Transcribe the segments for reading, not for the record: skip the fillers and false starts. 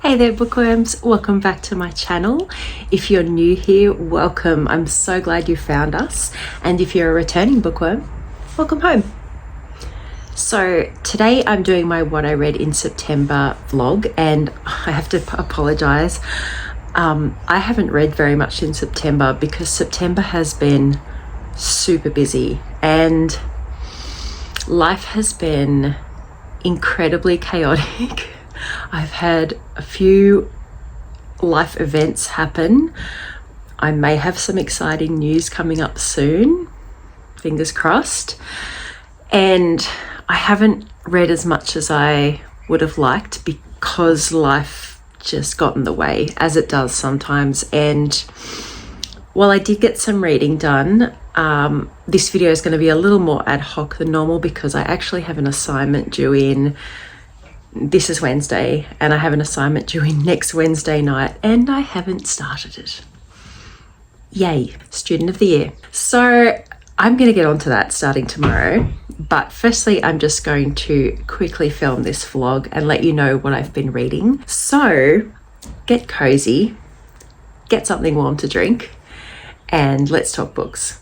Hey there bookworms, welcome back to my channel. If you're new here, welcome. I'm so glad you found us. And if you're a returning bookworm, welcome home. So today I'm doing my What I Read in September vlog, and I have to apologize. I haven't read very much in September because September has been super busy and life has been incredibly chaotic. I've had a few life events happen. I may have some exciting news coming up soon, fingers crossed. And I haven't read as much as I would have liked because life just got in the way, as it does sometimes. And while I did get some reading done, this video is going to be a little more ad hoc than normal because I actually have an assignment due in. This is Wednesday and I have an assignment due in next Wednesday night and I haven't started it. Yay, student of the year. So I'm going to get onto that starting tomorrow. But firstly, I'm just going to quickly film this vlog and let you know what I've been reading. So get cozy, get something warm to drink, and let's talk books.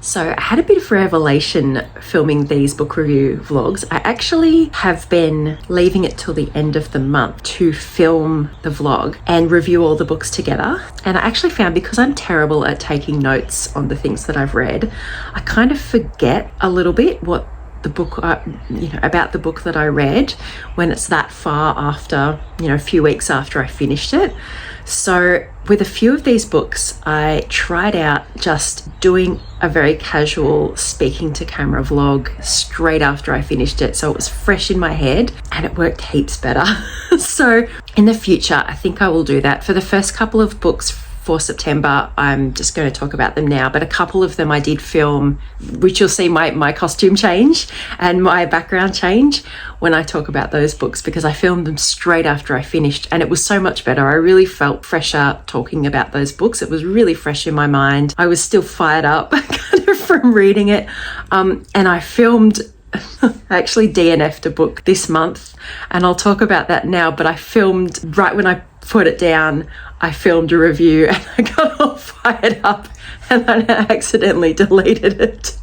So I had a bit of revelation filming these book review vlogs. I actually have been leaving it till the end of the month to film the vlog and review all the books together. And I actually found, because I'm terrible at taking notes on the things that I've read, I kind of forget a little bit what the book, about the book that I read when it's that far after, a few weeks after I finished it. So with a few of these books, I tried out just doing a very casual speaking to camera vlog straight after I finished it. So it was fresh in my head and it worked heaps better. So in the future, I think I will do that. For the first couple of books for September, I'm just going to talk about them now, but a couple of them I did film, which you'll see my costume change and my background change when I talk about those books, because I filmed them straight after I finished and it was so much better. I really felt fresher talking about those books. It was really fresh in my mind. I was still fired up kind of from reading it. And I filmed, I actually DNF'd a book this month and I'll talk about that now, but I filmed right when I put it down, I filmed a review and I got all fired up and then I accidentally deleted it.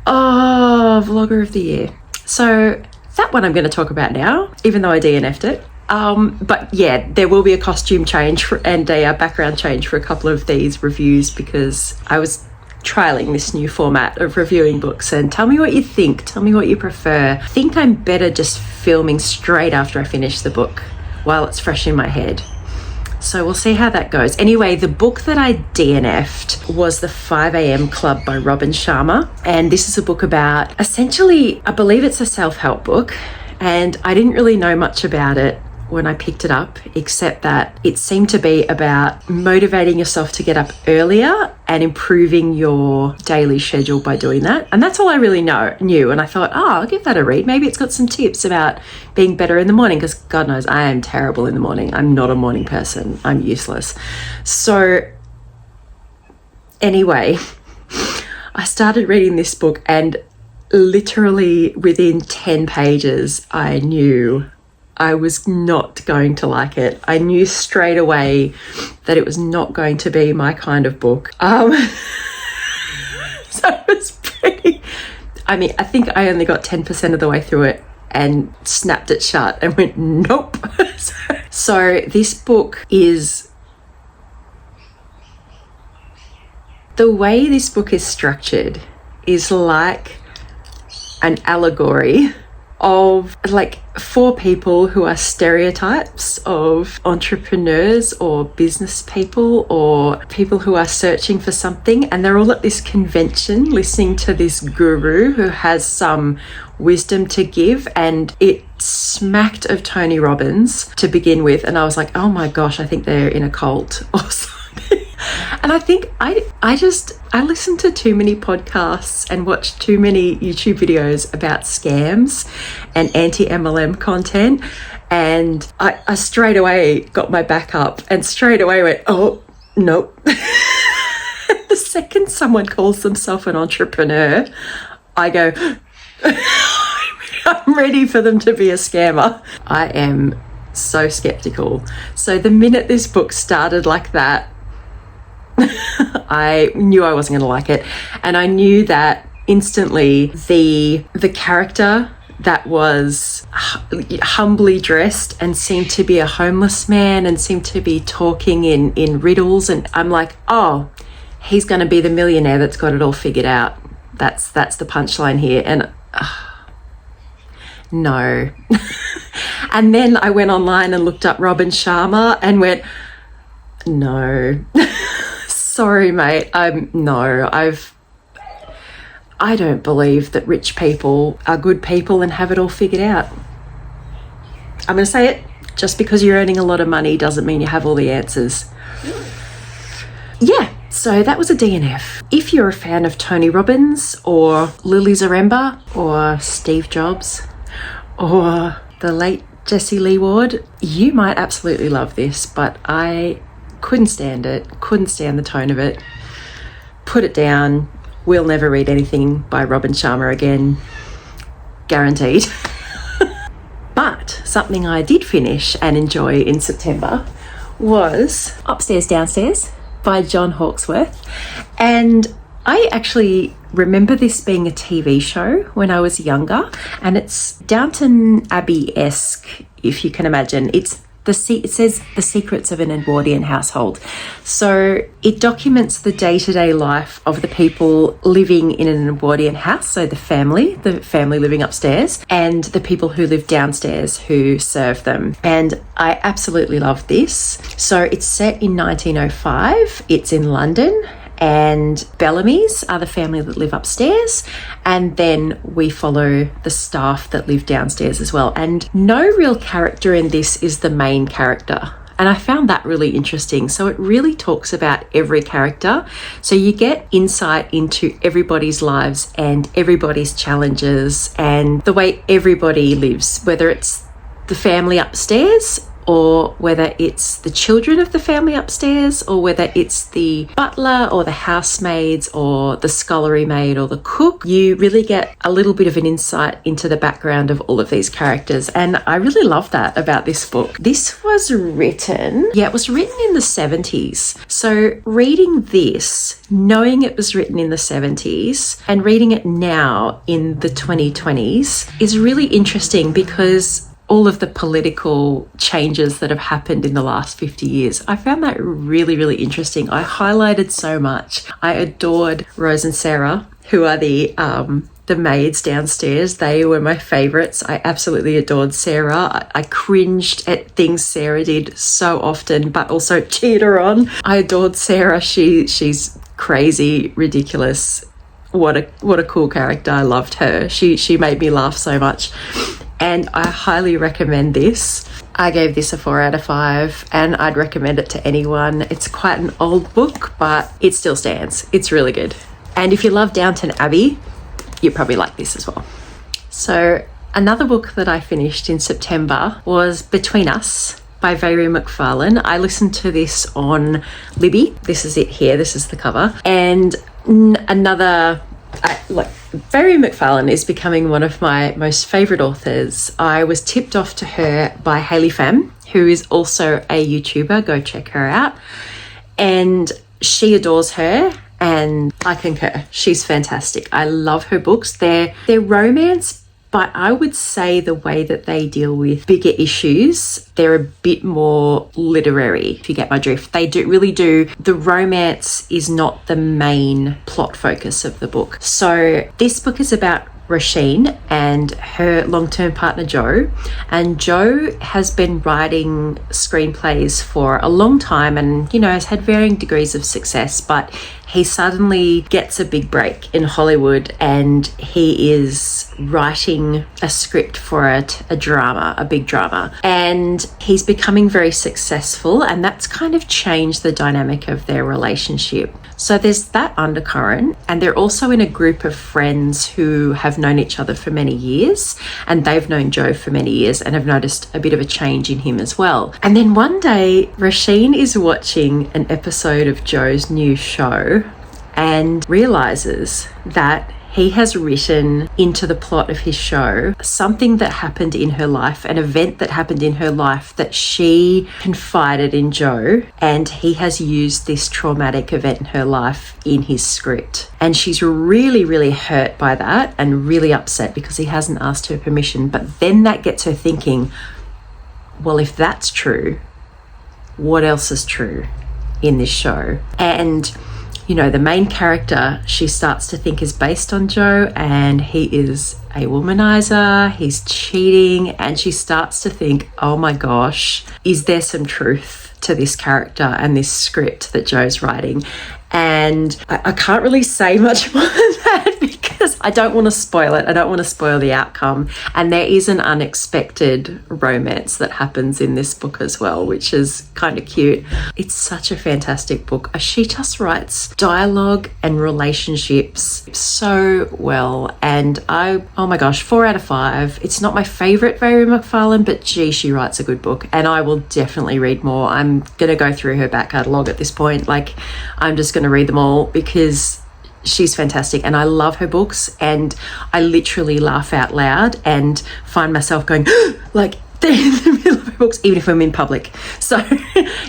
Oh, Vlogger of the Year. So that one I'm going to talk about now, even though I DNF'd it. But yeah, there will be a costume change and a background change for a couple of these reviews because I was trialing this new format of reviewing books. And tell me what you think. Tell me what you prefer. I think I'm better just filming straight after I finish the book while it's fresh in my head. So we'll see how that goes. Anyway, the book that I DNF'd was The 5 a.m. Club by Robin Sharma. And this is a book about, essentially, I believe it's a self-help book. And I didn't really know much about it when I picked it up, except that it seemed to be about motivating yourself to get up earlier and improving your daily schedule by doing that. And that's all I really knew. And I thought, I'll give that a read. Maybe it's got some tips about being better in the morning, because God knows I am terrible in the morning. I'm not a morning person. I'm useless. So anyway, I started reading this book and literally within 10 pages, I knew I was not going to like it. I knew straight away that it was not going to be my kind of book. So it was pretty, I think I only got 10% of the way through it and snapped it shut and went, nope. So this book is, the way this book is structured is like an allegory of like 4 people who are stereotypes of entrepreneurs or business people or people who are searching for something, and they're all at this convention listening to this guru who has some wisdom to give, and it smacked of Tony Robbins to begin with, and I was like, oh my gosh, I think they're in a cult or something. And I think I I listen to too many podcasts and watch too many YouTube videos about scams and anti-MLM content. And I straight away got my back up and straight away went, oh, nope. The second someone calls themselves an entrepreneur, I go, I'm ready for them to be a scammer. I am so skeptical. So the minute this book started like that, I knew I wasn't going to like it. And I knew that instantly the character that was humbly dressed and seemed to be a homeless man and seemed to be talking in riddles, and I'm like, oh, he's going to be the millionaire that's got it all figured out. That's the punchline here. And no. And then I went online and looked up Robin Sharma and went, no. Sorry, mate. I don't believe that rich people are good people and have it all figured out. I'm going to say it. Just because you're earning a lot of money doesn't mean you have all the answers. Yeah, so that was a DNF. If you're a fan of Tony Robbins or Lily Zaremba or Steve Jobs or the late Jesse Lee Ward, you might absolutely love this, but I couldn't stand it, couldn't stand the tone of it. Put it down. We'll never read anything by Robin Sharma again. Guaranteed. But something I did finish and enjoy in September was Upstairs, Downstairs by John Hawksworth. And I actually remember this being a TV show when I was younger, and it's Downton Abbey-esque, if you can imagine. It says The Secrets of an Edwardian Household. So it documents the day-to-day life of the people living in an Edwardian house, so the family living upstairs, and the people who live downstairs who serve them. And I absolutely love this. So it's set in 1905. It's in London. And Bellamy's are the family that live upstairs, and then we follow the staff that live downstairs as well. And no real character in this is the main character, and I found that really interesting. So it really talks about every character, so you get insight into everybody's lives and everybody's challenges and the way everybody lives, whether it's the family upstairs or whether it's the children of the family upstairs, or whether it's the butler or the housemaids or the scullery maid or the cook. You really get a little bit of an insight into the background of all of these characters. And I really love that about this book. This was written, it was written in the 70s. So reading this, knowing it was written in the 70s and reading it now in the 2020s is really interesting, because all of the political changes that have happened in the last 50 years. I found that really, really interesting. I highlighted so much. I adored Rose and Sarah, who are the maids downstairs. They were my favourites. I absolutely adored Sarah. I cringed at things Sarah did so often, but also cheered her on. I adored Sarah. She's crazy, ridiculous. What a cool character. I loved her. She made me laugh so much. And I highly recommend this. I gave this a 4 out of 5, and I'd recommend it to anyone. It's quite an old book, but it still stands. It's really good. And if you love Downton Abbey, you probably like this as well. So another book that I finished in September was Between Us by Mhairi McFarlane. I listened to this on Libby. This is it here. This is the cover. And Mhairi McFarlane is becoming one of my most favourite authors. I was tipped off to her by Hayley Pham, who is also a YouTuber. Go check her out. And she adores her, and I concur. She's fantastic. I love her books. They're romance, but I would say the way that they deal with bigger issues, they're a bit more literary, if you get my drift. They really do. The romance is not the main plot focus of the book. So this book is about Roisin and her long-term partner Joe. And Joe has been writing screenplays for a long time and, has had varying degrees of success, but he suddenly gets a big break in Hollywood, and he is writing a script for a drama, a big drama, and he's becoming very successful, and that's kind of changed the dynamic of their relationship. So there's that undercurrent, and they're also in a group of friends who have known each other for many years, and they've known Joe for many years and have noticed a bit of a change in him as well. And then one day, Rasheen is watching an episode of Joe's new show and realizes that he has written into the plot of his show something that happened in her life, an event that happened in her life that she confided in Joe, and he has used this traumatic event in her life in his script. And she's really, really hurt by that and really upset because he hasn't asked her permission. But then that gets her thinking, well, if that's true, what else is true in this show? And you know, the main character, she starts to think is based on Joe, and he is a womanizer, he's cheating, and she starts to think, oh my gosh, is there some truth to this character and this script that Joe's writing? And I can't really say much more than that because I don't want to spoil it. I don't want to spoil the outcome. And there is an unexpected romance that happens in this book as well, which is kind of cute. It's such a fantastic book. She just writes dialogue and relationships so well. And oh my gosh, 4 out of 5. It's not my favorite Mhairi McFarlane, but gee, she writes a good book. And I will definitely read more. I'm going to go through her back catalogue at this point. Like, I'm just going to read them all because she's fantastic, and I love her books, and I literally laugh out loud and find myself going like they're in the middle of her books, even if I'm in public. So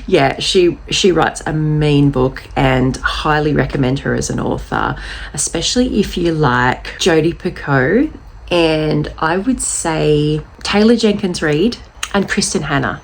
yeah, she writes a mean book, and highly recommend her as an author, especially if you like Jodi Picoult, and I would say Taylor Jenkins Reid and Kristen Hanna.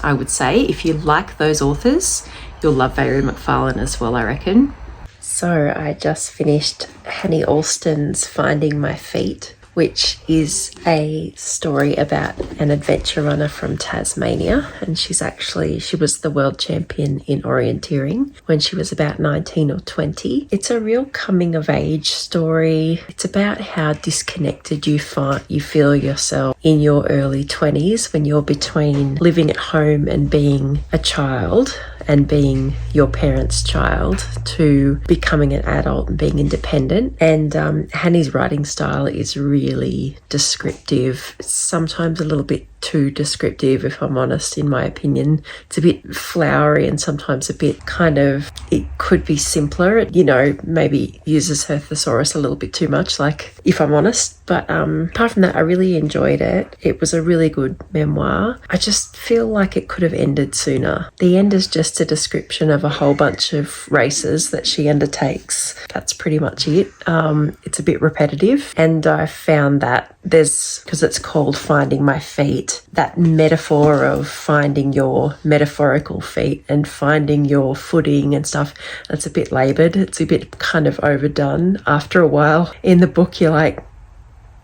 I would say if you like those authors, you'll love Mhairi McFarlane as well, I reckon. So I just finished Hanny Allston's Finding My Feet, which is a story about an adventure runner from Tasmania. And she was the world champion in orienteering when she was about 19 or 20. It's a real coming of age story. It's about how disconnected you feel yourself in your early 20s when you're between living at home and being a child and being your parents' child to becoming an adult and being independent. And Hanny's writing style is really descriptive. It's sometimes a little bit too descriptive, if I'm honest, in my opinion. It's a bit flowery and sometimes a bit it could be simpler. You know, maybe uses her thesaurus a little bit too much, like, if I'm honest. But apart from that, I really enjoyed it. It was a really good memoir. I just feel like it could have ended sooner. The end is just a description of a whole bunch of races that she undertakes. That's pretty much it. It's a bit repetitive, and I found that because it's called Finding My Feet, that metaphor of finding your metaphorical feet and finding your footing and stuff, that's a bit laboured. It's a bit kind of overdone after a while. In the book, you're like,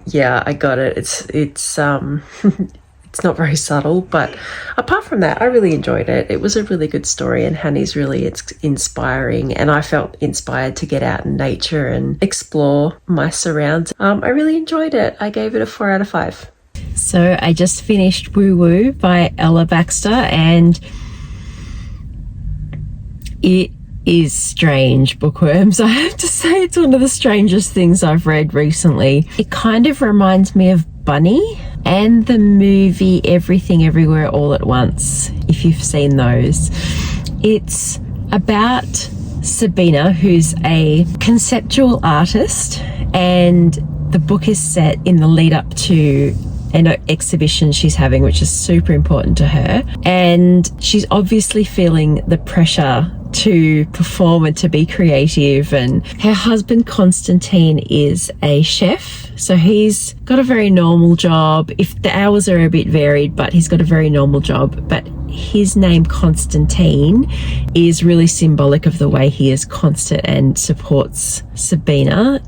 yeah, I got it. It's it's not very subtle, but apart from that, I really enjoyed it. It was a really good story, and Hanny's it's inspiring, and I felt inspired to get out in nature and explore my surrounds. I really enjoyed it. I gave it a 4 out of 5. So I just finished Woo Woo by Ella Baxter, and it is strange, Bookworms. I have to say it's one of the strangest things I've read recently. It kind of reminds me of Bunny and the movie Everything Everywhere All at Once, if you've seen those. It's about Sabina, who's a conceptual artist, and the book is set in the lead up to an exhibition she's having, which is super important to her, and she's obviously feeling the pressure to perform and to be creative. And her husband Constantine is a chef, so he's got a very normal job. If the hours are a bit varied, but he's got a very normal job. But his name Constantine is really symbolic of the way he is constant and supports Sabina.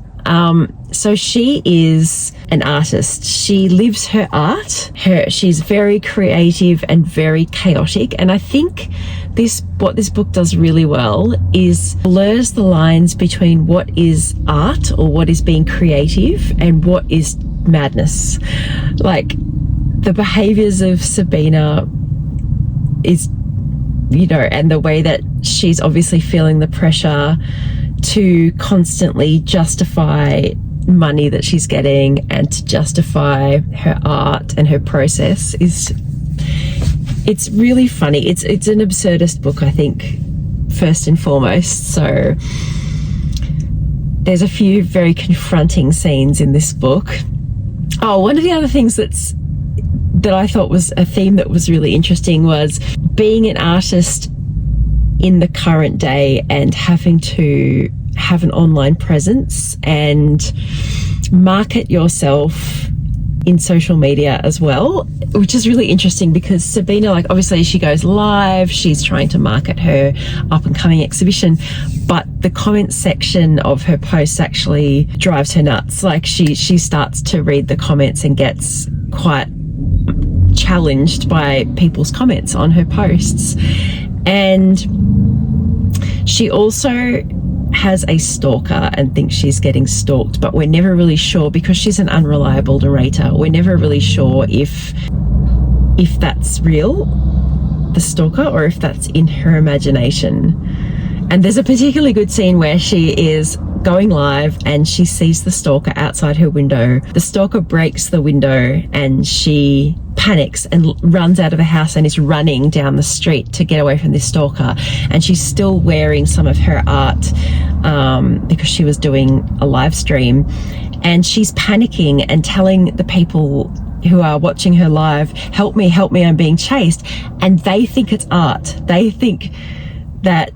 So she is an artist. She lives her art. She's very creative and very chaotic. And I think what this book does really well is blurs the lines between what is art or what is being creative and what is madness. Like, the behaviors of Sabina is, and the way that she's obviously feeling the pressure to constantly justify money that she's getting and to justify her art and her process it's really funny. It's an absurdist book, I think, first and foremost. So there's a few very confronting scenes in this book. Oh, one of the other things that I thought was a theme that was really interesting was being an artist in the current day and having to have an online presence and market yourself in social media as well, which is really interesting because Sabina, like, obviously she goes live, she's trying to market her up and coming exhibition, but the comment section of her posts actually drives her nuts. Like, she starts to read the comments and gets quite challenged by people's comments on her posts. And she also has a stalker and thinks she's getting stalked, but we're never really sure because she's an unreliable narrator. We're never really sure if that's real, the stalker, or if that's in her imagination. And there's a particularly good scene where she is going live and she sees the stalker outside her window. The stalker breaks the window and she panics and runs out of the house and is running down the street to get away from this stalker. And she's still wearing some of her art because she was doing a live stream. And she's panicking and telling the people who are watching her live, help me, I'm being chased. And they think it's art. They think that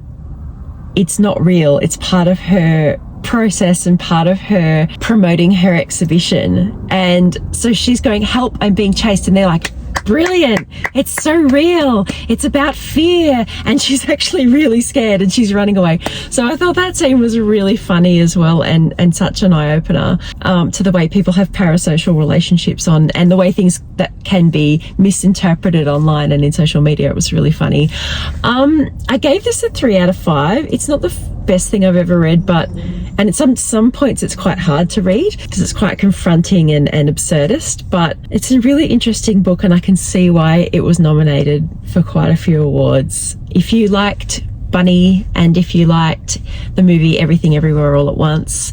it's not real. It's part of her process and part of her promoting her exhibition. And so she's going, help, I'm being chased. And they're like, brilliant, it's so real, it's about fear. And she's actually really scared and she's running away. So I thought that scene was really funny as well, and such an eye-opener to the way people have parasocial relationships and the way things that can be misinterpreted online and in social media. It was really funny. I gave this a 3 out of 5. It's not the best thing I've ever read, and at some points it's quite hard to read because it's quite confronting and absurdist, but it's a really interesting book and I can see why it was nominated for quite a few awards. If you liked Bunny and if you liked the movie Everything Everywhere All at Once,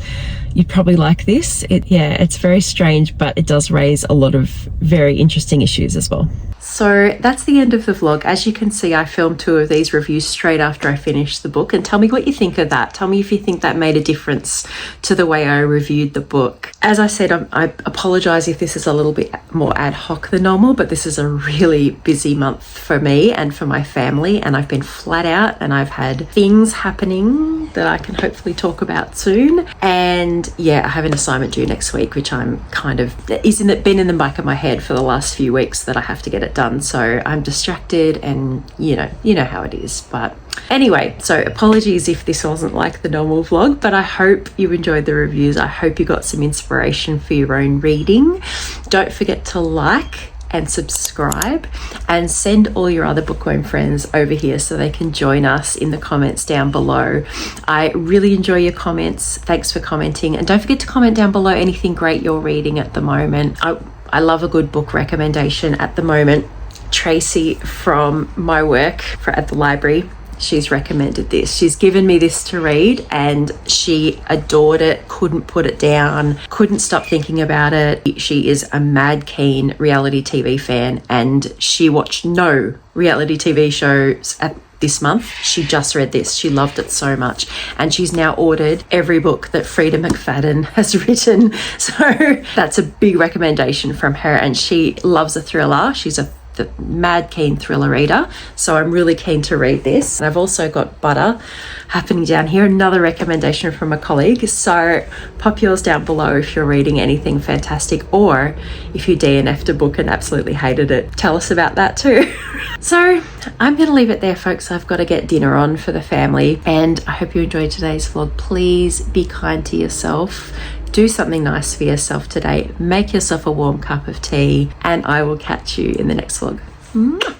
you'd probably like this. It's very strange, but it does raise a lot of very interesting issues as well. So that's the end of the vlog. As you can see, I filmed 2 of these reviews straight after I finished the book, and tell me what you think of that. Tell me if you think that made a difference to the way I reviewed the book. As I said, I apologize if this is a little bit more ad hoc than normal, but this is a really busy month for me and for my family, and I've been flat out and I've had things happening that I can hopefully talk about soon. And yeah, I have an assignment due next week, which I'm kind of been in the back of my head for the last few weeks that I have to get it done. So I'm distracted and you know how it is. But anyway, so apologies if this wasn't like the normal vlog, but I hope you enjoyed the reviews. I hope you got some inspiration for your own reading. Don't forget to like and subscribe and send all your other bookworm friends over here so they can join us in the comments down below. I really enjoy your comments. Thanks for commenting, and don't forget to comment down below anything great you're reading at the moment. I love a good book recommendation at the moment. Tracy from my work at the library, she's recommended this. She's given me this to read and she adored it, couldn't put it down, couldn't stop thinking about it. She is a mad keen reality TV fan and she watched no reality TV shows this month. She just read this. She loved it so much. And she's now ordered every book that Frida McFadden has written. So that's a big recommendation from her. And she loves a thriller. She's a mad keen thriller reader. So I'm really keen to read this. And I've also got Butter happening down here, another recommendation from a colleague. So pop yours down below if you're reading anything fantastic, or if you DNF'd a book and absolutely hated it, tell us about that too. So I'm going to leave it there, folks. I've got to get dinner on for the family, and I hope you enjoyed today's vlog. Please be kind to yourself. do something nice for yourself today. Make yourself a warm cup of tea, and I will catch you in the next vlog. Mwah!